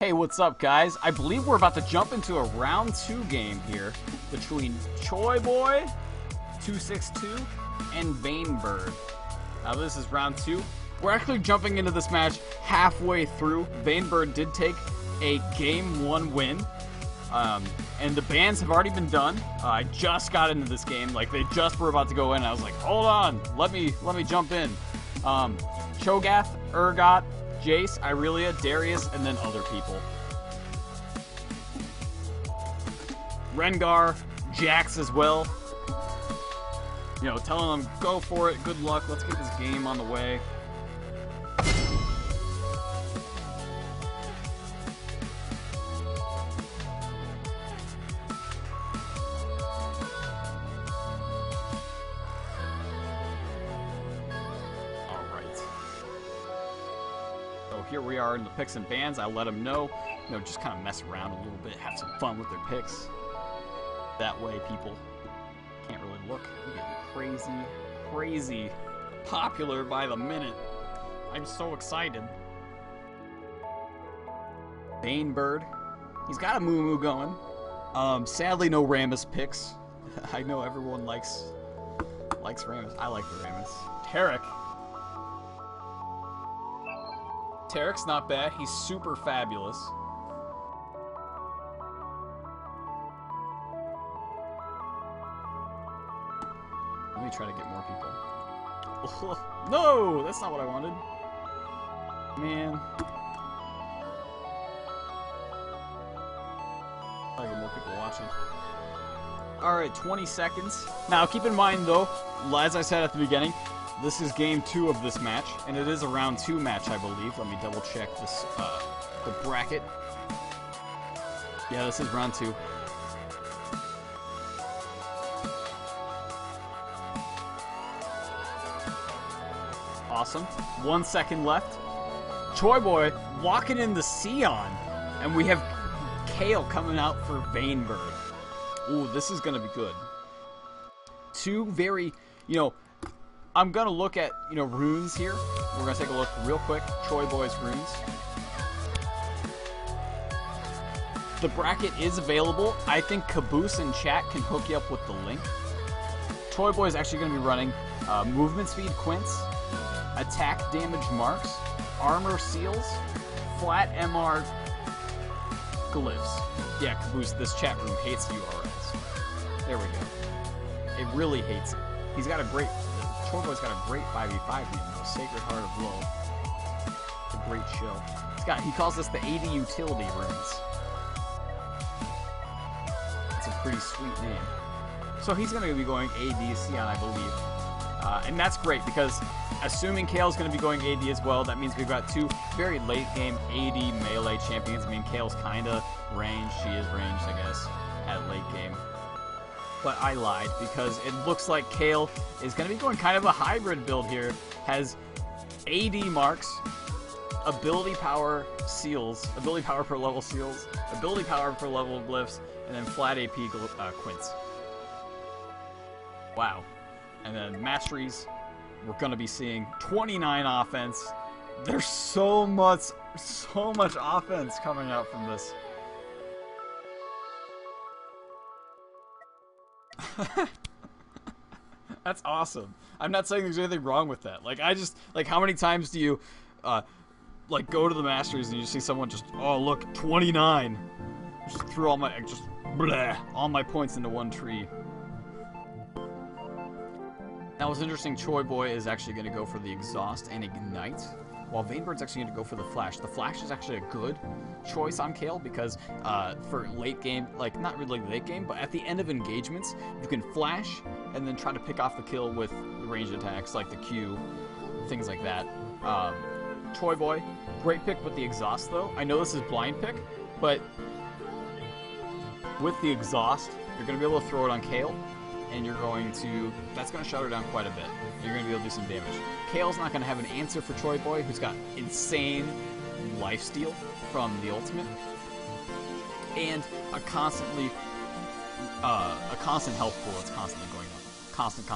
Hey, what's up, guys? I believe we're about to jump into a round 2 game here between Choiboi262 and Vainbird. Now, this is round 2. We're actually jumping into this match halfway through. Vainbird did take a Game 1 win, and the bans have already been done. I just got into this game, like they just were about to go in. I was like, hold on, let me jump in. Cho'Gath, Urgot, Jace, Irelia, Darius, and then other people. Rengar, Jax as well. You know, telling them, go for it, good luck, let's get this game on the way. Here we are in the picks and bans. I'll let them know, just kind of mess around a little bit, have some fun with their picks. That way people can't really look. We're getting crazy popular by the minute. I'm so excited. Vainbird, he's got a moo going. Sadly, no Rammus picks. I know everyone likes Rammus. I like the Rammus. Tarek's not bad. He's super fabulous. Let me try to get more people. No! That's not what I wanted. Man. I get more people watching. Alright, 20 seconds. Now, keep in mind, though, as I said at the beginning, this is game 2 of this match, and it is a round 2 match, I believe. Let me double check this, the bracket. Yeah, this is round 2. Awesome. 1 second left. Choiboi walking into Sion, and we have Kale coming out for Vainbird. Ooh, this is gonna be good. Two very, I'm gonna look at, runes here. We're gonna take a look real quick. Choiboi's runes. The bracket is available. I think Caboose in chat can hook you up with the link. Choiboi is actually gonna be running movement speed quints, attack damage marks, armor seals, flat MR glyphs. Yeah, Caboose, this chat room hates URLs. There we go. It really hates it. He's got a great... Choiboi's got a great 5v5 name though, Sacred Heart of Low. It's a great show. He calls this the AD Utility Runes. It's a pretty sweet name. So he's going to be going AD Sion, I believe. And that's great because assuming Kale's going to be going AD as well, that means we've got 2 very late game AD melee champions. I mean, Kale's kind of ranged. She is ranged, I guess, at late game. But I lied, because it looks like Kale is going to be going kind of a hybrid build here. Has AD marks, ability power seals, ability power per level seals, ability power per level glyphs, and then flat AP quints. Wow. And then masteries, we're going to be seeing 29 offense. There's so much offense coming out from this. That's awesome. I'm not saying there's anything wrong with that. Like, how many times do you, go to the Masters and you see someone just, oh, look, 29. Just threw all my points into one tree. Now, what's interesting, Choiboi is actually going to go for the Exhaust and Ignite, while Vainbird's actually going to go for the Flash. The Flash is actually a good choice on Kale because for late game, not really late game, but at the end of engagements, you can Flash and then try to pick off the kill with ranged attacks like the Q, things like that. Choiboi, great pick with the Exhaust though. I know this is blind pick, but with the Exhaust, you're going to be able to throw it on Kale, and that's going to shut her down quite a bit. You're going to be able to do some damage. Kale's not going to have an answer for Choiboi, who's got insane lifesteal from the ultimate, and a constant health pool that's constantly going up. Constant.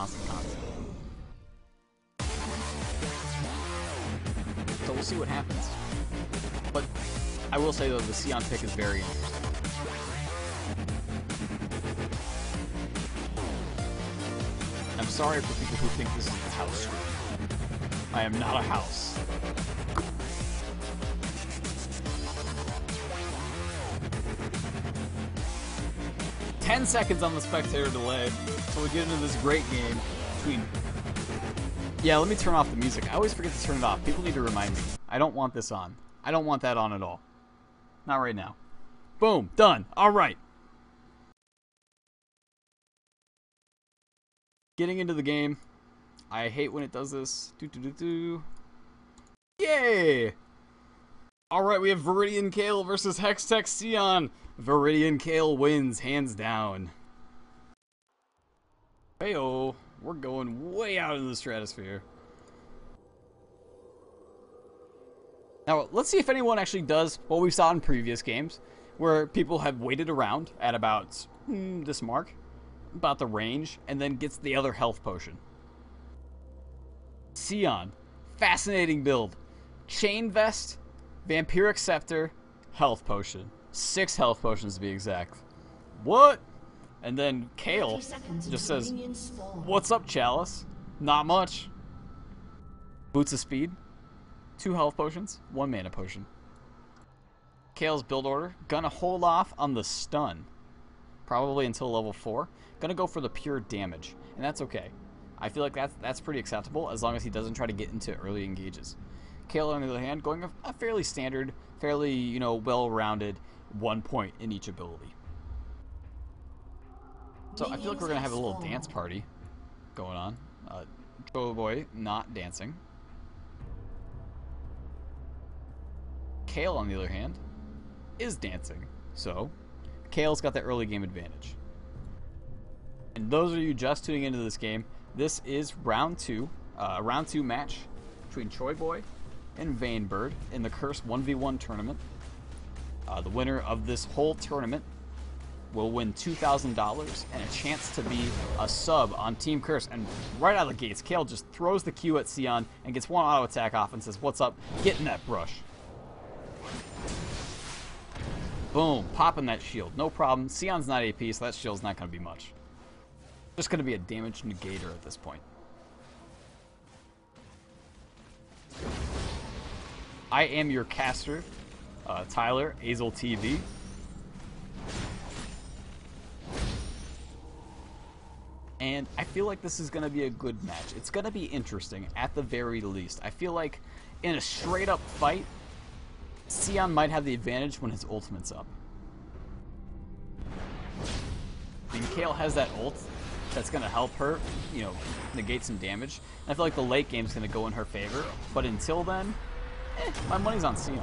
So we'll see what happens. But I will say, though, the Sion pick is very interesting. I'm sorry for people who think this is the house stream. I am not a house. "10 seconds on the spectator delay until we get into this great game between..." Yeah, let me turn off the music. I always forget to turn it off. People need to remind me. I don't want this on. I don't want that on at all. Not right now. Boom. Done. All right. Getting into the game. I hate when it does this. Yay! Alright, we have Viridian Kale versus Hextech Sion. Viridian Kale wins, hands down. Heyo, we're going way out into the stratosphere. Now, let's see if anyone actually does what we saw in previous games, where people have waited around at about this mark, about the range, and then gets the other health potion. Sion, fascinating build. Chain Vest, Vampiric Scepter, health potion. 6 health potions to be exact. What? And then Kale just says, "What's up, Chalice?" Not much. Boots of Speed, 2 health potions, 1 mana potion. Kale's build order, gonna hold off on the stun. Probably until level 4. Gonna go for the pure damage, and that's okay. I feel like that's pretty acceptable as long as he doesn't try to get into early engages. Kale, on the other hand, going a fairly standard, fairly, well-rounded 1 point in each ability. So I feel like we're going to have a little dance party going on. Choiboi not dancing. Kale, on the other hand, is dancing. So Kale's got the early game advantage. And those of you just tuning into this game, this is round 2, a round 2 match between Choiboi and Vainbird in the Curse 1v1 tournament. The winner of this whole tournament will win $2,000 and a chance to be a sub on Team Curse. And right out of the gates, Kale just throws the Q at Sion and gets 1 auto attack off and says, "What's up? Get in that brush." Boom, popping that shield. No problem. Sion's not AP, so that shield's not going to be much. Just going to be a damage negator at this point. I am your caster, Tyler, Azel TV. And I feel like this is going to be a good match. It's going to be interesting, at the very least. I feel like in a straight-up fight, Sion might have the advantage when his ultimate's up. I mean, Kale has that ult that's going to help her, negate some damage. And I feel like the late game's going to go in her favor. But until then, my money's on Sion.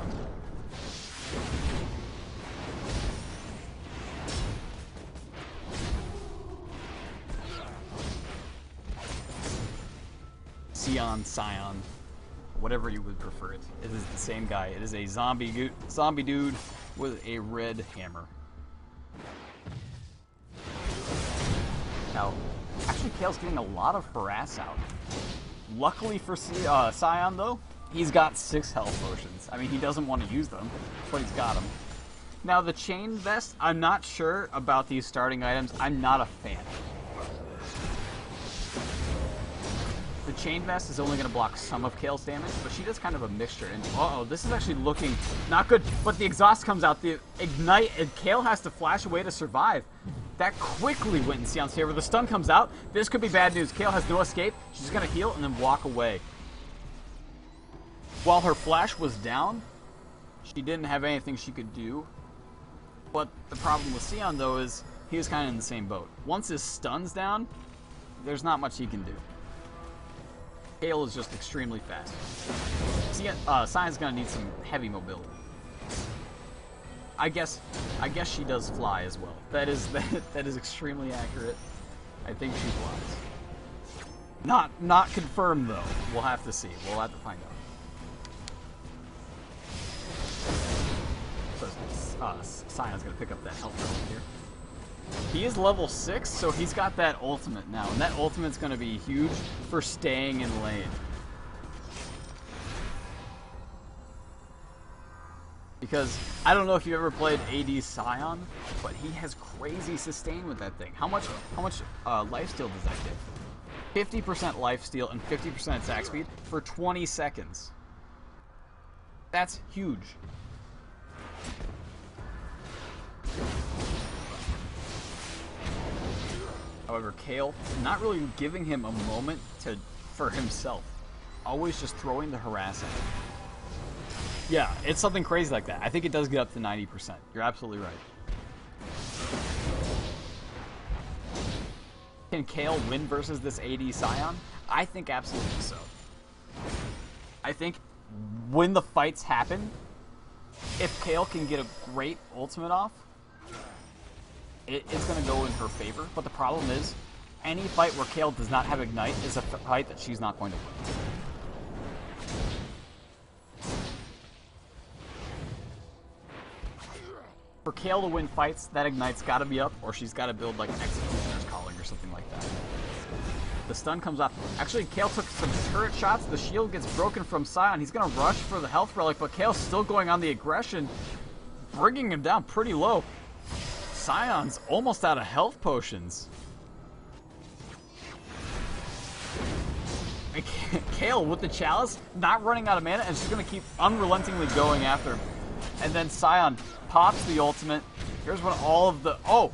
Sion, whatever you would prefer it. It is the same guy. It is a zombie dude with a red hammer. Now, actually, Kale's getting a lot of harass out. Luckily for Sion, though, he's got 6 health potions. I mean, he doesn't want to use them, but he's got them. Now, the Chain Vest, I'm not sure about these starting items. I'm not a fan. The Chain Vest is only going to block some of Kale's damage, but she does kind of a mixture. And uh-oh, this is actually looking not good. But the exhaust comes out, the ignite, and Kale has to flash away to survive. That quickly went in Sion's favor. The stun comes out. This could be bad news. Kale has no escape. She's going to heal and then walk away. While her flash was down, she didn't have anything she could do. But the problem with Sion, though, is he was kind of in the same boat. Once his stun's down, there's not much he can do. Kale is just extremely fast. Sion's gonna need some heavy mobility. I guess she does fly as well. That is extremely accurate. I think she flies. Not confirmed though. We'll have to see. We'll have to find out. So Sion's gonna pick up that health element here. He is level 6, so he's got that ultimate now, and that ultimate's going to be huge for staying in lane. Because I don't know if you ever played AD Sion, but he has crazy sustain with that thing. How much lifesteal does that give? 50% lifesteal and 50% attack speed for 20 seconds. That's huge. However, Kale, not really giving him a moment for himself. Always just throwing the harass at him. Yeah, it's something crazy like that. I think it does get up to 90%. You're absolutely right. Can Kale win versus this AD Sion? I think absolutely so. I think when the fights happen, if Kale can get a great ultimate off, it's going to go in her favor. But the problem is, any fight where Kale does not have Ignite is a fight that she's not going to win. For Kale to win fights, that Ignite's got to be up, or she's got to build like Executioner's Calling or something like that. The stun comes off. Actually, Kale took some turret shots. The shield gets broken from Sion. He's going to rush for the health relic, but Kale's still going on the aggression, bringing him down pretty low. Sion's almost out of health potions. And Kale with the chalice, not running out of mana, and she's going to keep unrelentingly going after him. And then Sion pops the ultimate. Here's when all of the... Oh!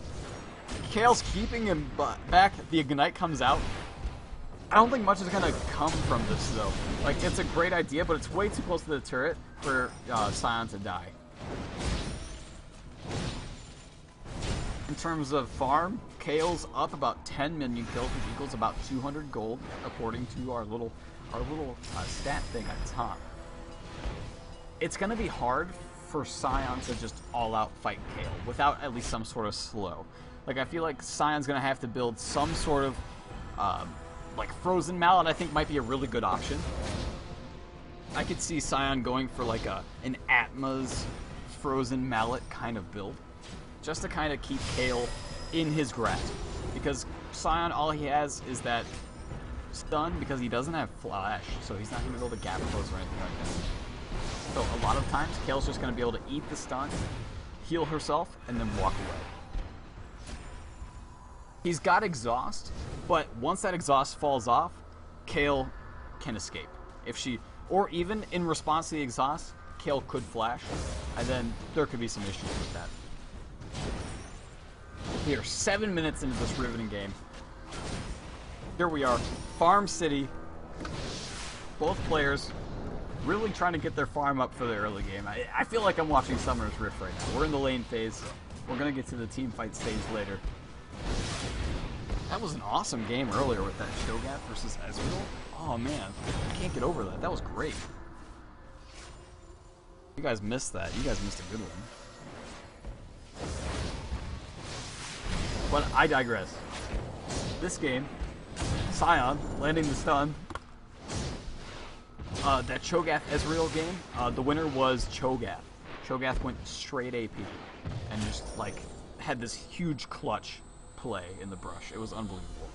Kale's keeping him back. The Ignite comes out. I don't think much is going to come from this, though. Like, it's a great idea, but it's way too close to the turret for Sion to die. In terms of farm, Kale's up about 10 minion kills, which equals about 200 gold, according to our little stat thing at the top. It's going to be hard for Sion to just all-out fight Kale without at least some sort of slow. Like, I feel like Sion's going to have to build some sort of, like, Frozen Mallet I think might be a really good option. I could see Sion going for, like, an Atma's Frozen Mallet kind of build, just to kind of keep Kale in his grasp. Because Sion, all he has is that stun, because he doesn't have flash, so he's not going to be able to gap close or anything like that. So a lot of times, Kale's just going to be able to eat the stun, heal herself, and then walk away. He's got exhaust, but once that exhaust falls off, Kale can escape. If she, or even in response to the exhaust, Kale could flash, and then there could be some issues with that. We are 7 minutes into this riveting game. Here we are, Farm City. Both players really trying to get their farm up for the early game. I feel like I'm watching Summoner's Rift right now. We're in the lane phase. We're going to get to the team fight stage later. That was an awesome game earlier with that Cho'Gath versus Ezreal. Oh man, I can't get over that. That was great. You guys missed that. You guys missed a good one. But I digress. This game, Sion landing the stun. That Cho'Gath Ezreal game, the winner was Cho'Gath. Cho'Gath went straight AP and just like had this huge clutch play in the brush. It was unbelievable.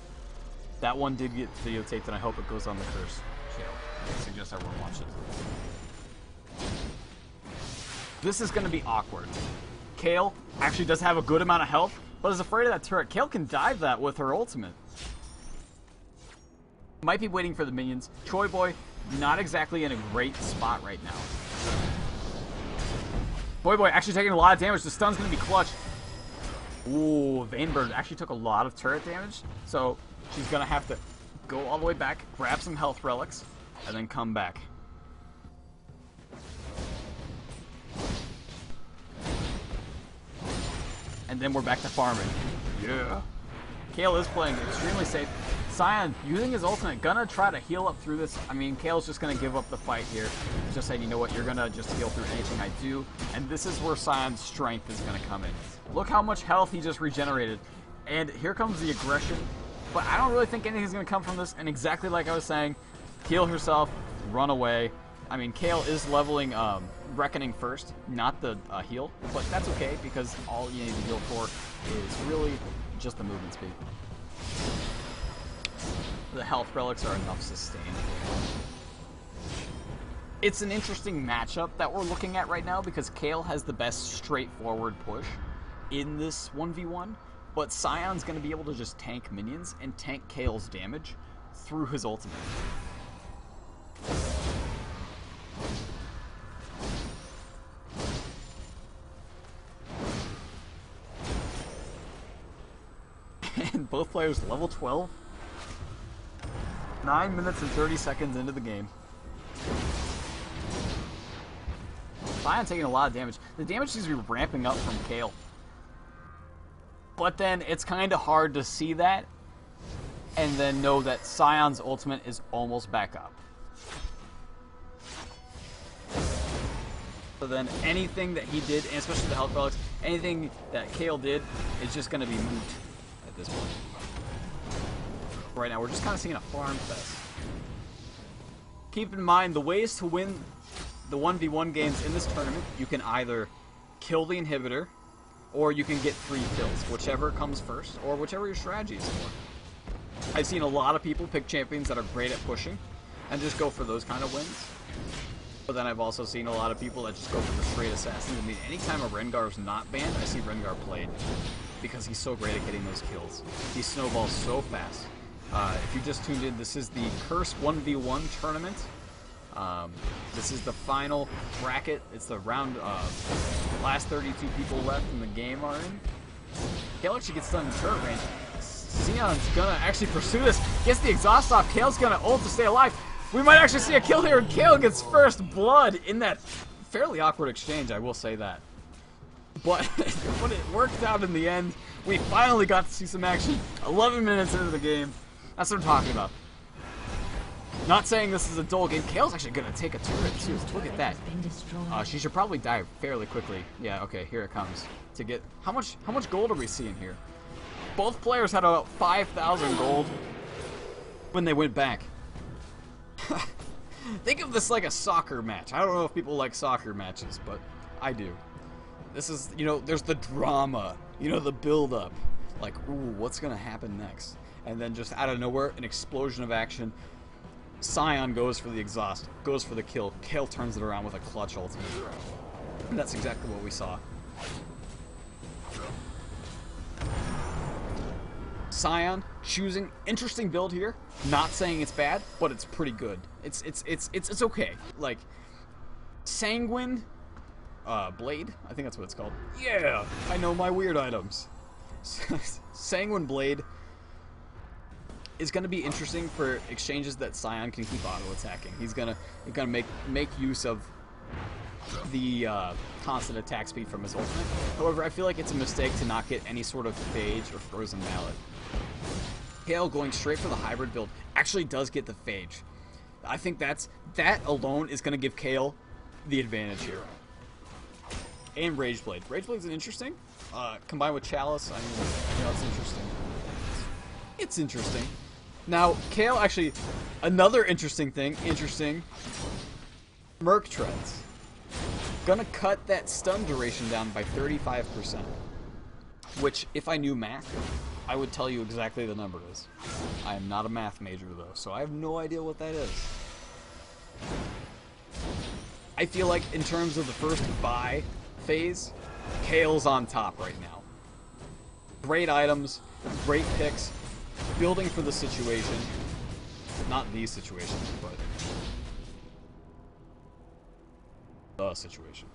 That one did get videotaped, and I hope it goes on the Curse channel. I suggest everyone watch it. This is going to be awkward. Kale actually does have a good amount of health, but is afraid of that turret. Kale can dive that with her ultimate. Might be waiting for the minions. Choiboi, not exactly in a great spot right now. Choiboi actually taking a lot of damage. The stun's going to be clutch. Ooh, Vainbird actually took a lot of turret damage, so she's going to have to go all the way back, grab some health relics, and then come back. And then we're back to farming. Yeah. Kale is playing extremely safe. Sion using his ultimate, gonna try to heal up through this. I mean, Kale's just gonna give up the fight here. Just saying, you know what, you're gonna just heal through anything I do. And this is where Sion's strength is gonna come in. Look how much health he just regenerated. And here comes the aggression. But I don't really think anything's gonna come from this. And exactly like I was saying, heal herself, run away. I mean, Kale is leveling Reckoning first, not the heal. But that's okay, because all you need to heal for is really just the movement speed. The health relics are enough sustain. It's an interesting matchup that we're looking at right now because Kale has the best straightforward push in this 1v1, but Sion's going to be able to just tank minions and tank Kale's damage through his ultimate. And both players level 12. 9 minutes and 30 seconds into the game. Sion taking a lot of damage. The damage seems to be ramping up from Kale. But then it's kind of hard to see that and then know that Sion's ultimate is almost back up. So then anything that he did, and especially the health relics, anything that Kale did is just going to be moot at this point. Right now, we're just kind of seeing a farm fest. Keep in mind, the ways to win the 1v1 games in this tournament, you can either kill the inhibitor, or you can get 3 kills, whichever comes first, or whichever your strategy is for. I've seen a lot of people pick champions that are great at pushing, and just go for those kind of wins. But then I've also seen a lot of people that just go for the straight assassins. I mean, anytime a Rengar is not banned, I see Rengar played, because he's so great at getting those kills. He snowballs so fast. If you just tuned in, this is the Curse 1v1 tournament. This is the final bracket. It's the round last 32 people left in the game are in. Kale actually gets done in turret range. Sion's gonna actually pursue this. Gets the exhaust off. Kale's gonna ult to stay alive. We might actually see a kill here, and Kale gets first blood in that fairly awkward exchange, I will say that. But when it worked out in the end, we finally got to see some action 11 minutes into the game. That's what I'm talking about. Not saying this is a dull game. Kale's actually going to take a turret too. Look at that. She should probably die fairly quickly. Yeah, okay, here it comes. To get how much gold are we seeing here? Both players had about 5,000 gold when they went back. Think of this like a soccer match. I don't know if people like soccer matches, but I do. This is, you know, there's the drama, you know, the build-up. Like, ooh, what's going to happen next? And then just out of nowhere, an explosion of action. Sion goes for the exhaust, goes for the kill. Kale turns it around with a clutch ultimate. And that's exactly what we saw. Sion choosing interesting build here. Not saying it's bad, but it's pretty good. It's okay. Like Sanguine Blade, I think that's what it's called. Yeah, I know my weird items. Sanguine Blade is going to be interesting for exchanges that Sion can keep auto-attacking. He's gonna make use of the constant attack speed from his ultimate. However, I feel like it's a mistake to not get any sort of Phage or Frozen Mallet. Kale going straight for the hybrid build actually does get the Phage. I think that alone is going to give Kale the advantage here. And Rageblade. Rageblade's an interesting. Combined with Chalice, I mean, you know, it's interesting. It's interesting. Now, Kale actually, another interesting thing, Merc Treads. Gonna cut that stun duration down by 35%. Which, if I knew math, I would tell you exactly the number is. I am not a math major though, so I have no idea what that is. I feel like in terms of the first buy phase, Kale's on top right now. Great items, great picks, building for the situation. Not these situations, but the situation.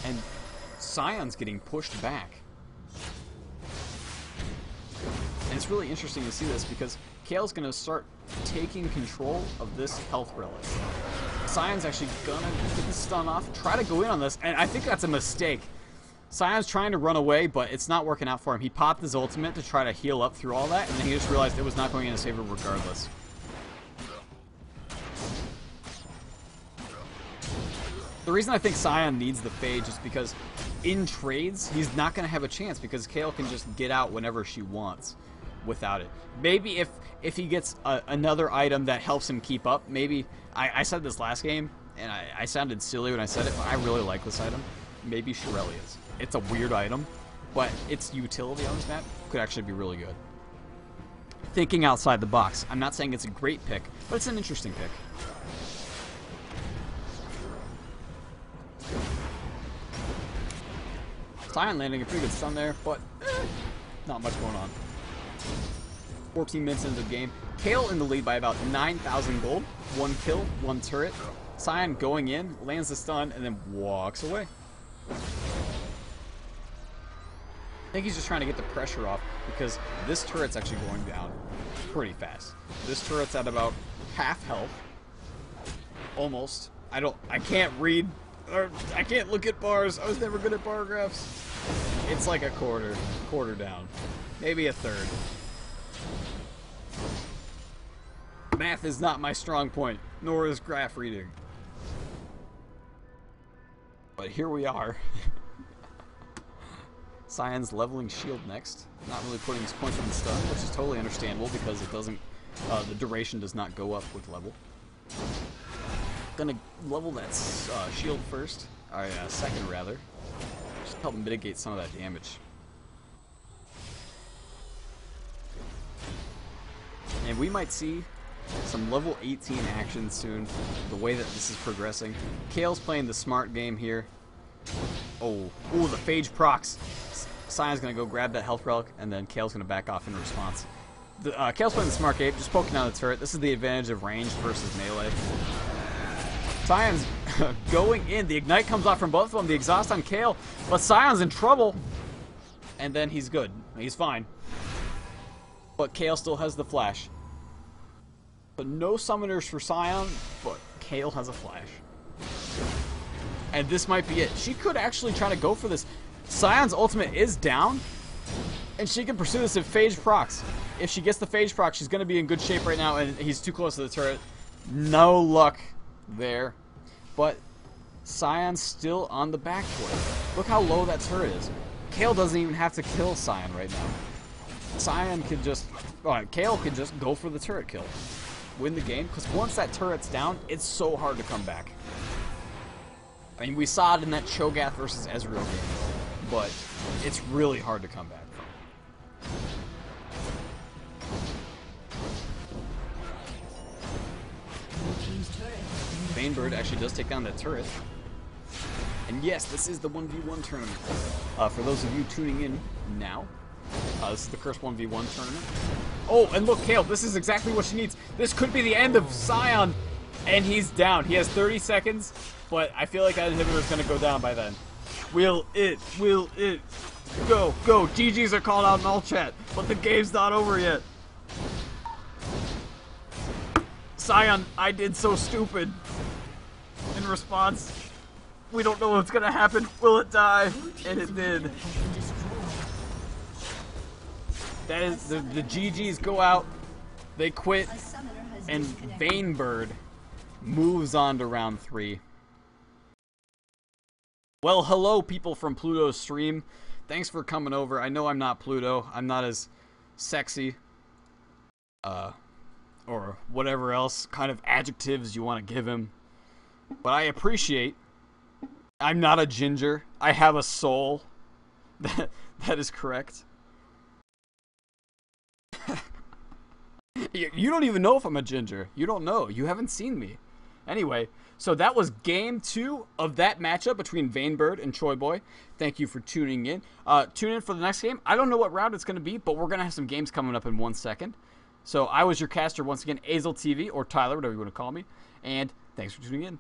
And Sion's getting pushed back. And it's really interesting to see this because Kale's going to start taking control of this health relic. Sion's actually going to get the stun off, try to go in on this, and I think that's a mistake. Sion's trying to run away, but it's not working out for him. He popped his ultimate to try to heal up through all that, and then he just realized it was not going in his favor regardless. The reason I think Sion needs the Phage is because in trades, he's not going to have a chance because Kale can just get out whenever she wants without it. Maybe if he gets another item that helps him keep up, maybe, I said this last game, and I sounded silly when I said it, but I really like this item. Maybe Shirelia's. It's a weird item, but its utility on this map could actually be really good. Thinking outside the box. I'm not saying it's a great pick, but it's an interesting pick. Sion landing a pretty good stun there, but not much going on. 14 minutes into the game. Kale in the lead by about 9,000 gold. 1 kill, 1 turret. Sion going in, lands the stun, and then walks away. I think he's just trying to get the pressure off because this turret's actually going down pretty fast. This turret's at about half health. Almost. I can't read, or I can't look at bars. I was never good at bar graphs. It's like a quarter down. Maybe a third. Math is not my strong point, nor is graph reading. But here we are. Sion's leveling shield next. Not really putting his points on the stun, which is totally understandable because it doesn't, the duration does not go up with level. Gonna level that shield first, or second rather, just to help mitigate some of that damage. And we might see some level 18 action soon, the way that this is progressing. Kale's playing the smart game here. Oh, the Phage procs. Sion's gonna go grab that health relic, and then Kale's gonna back off in response. Kale's playing the smart game, just poking out the turret. This is the advantage of range versus melee. Sion's going in. The ignite comes off from both of them. The exhaust on Kale, but Sion's in trouble. And then he's good. He's fine. But Kale still has the flash. But no summoners for Sion, but Kale has a flash. And this might be it. She could actually try to go for this. Sion's ultimate is down, and she can pursue this if Phage procs. If she gets the Phage proc, she's going to be in good shape right now, and he's too close to the turret. No luck there. But Sion's still on the back foot. Look how low that turret is. Kale doesn't even have to kill Sion right now. Sion can just... Kale can just go for the turret kill. Win the game, because once that turret's down, it's so hard to come back. I mean, we saw it in that Cho'Gath versus Ezreal game, but it's really hard to come back from. Vainbird actually does take down that turret. And yes, this is the 1v1 tournament. For those of you tuning in now, this is the Curse 1v1 tournament. Oh, and look, Kale, this is exactly what she needs. This could be the end of Sion, and he's down. He has 30 seconds, but I feel like that inhibitor is going to go down by then. Will it, go, GGs are called out in all chat, but the game's not over yet. Sion, I did so stupid. In response, we don't know what's going to happen. Will it die? And it did. That is, the GGs go out, they quit, and Vainbird moves on to round 3. Well, hello people from Pluto's stream. Thanks for coming over. I know I'm not Pluto. I'm not as sexy, or whatever else kind of adjectives you want to give him. But I appreciate. I'm not a ginger. I have a soul. That is correct. You don't even know if I'm a ginger. You don't know. You haven't seen me. Anyway, so that was game 2 of that matchup between Vainbird and Choiboi. Thank you for tuning in. Tune in for the next game. I don't know what round it's going to be, but we're going to have some games coming up in 1 second. So I was your caster once again, Azel TV, or Tyler, whatever you want to call me. And thanks for tuning in.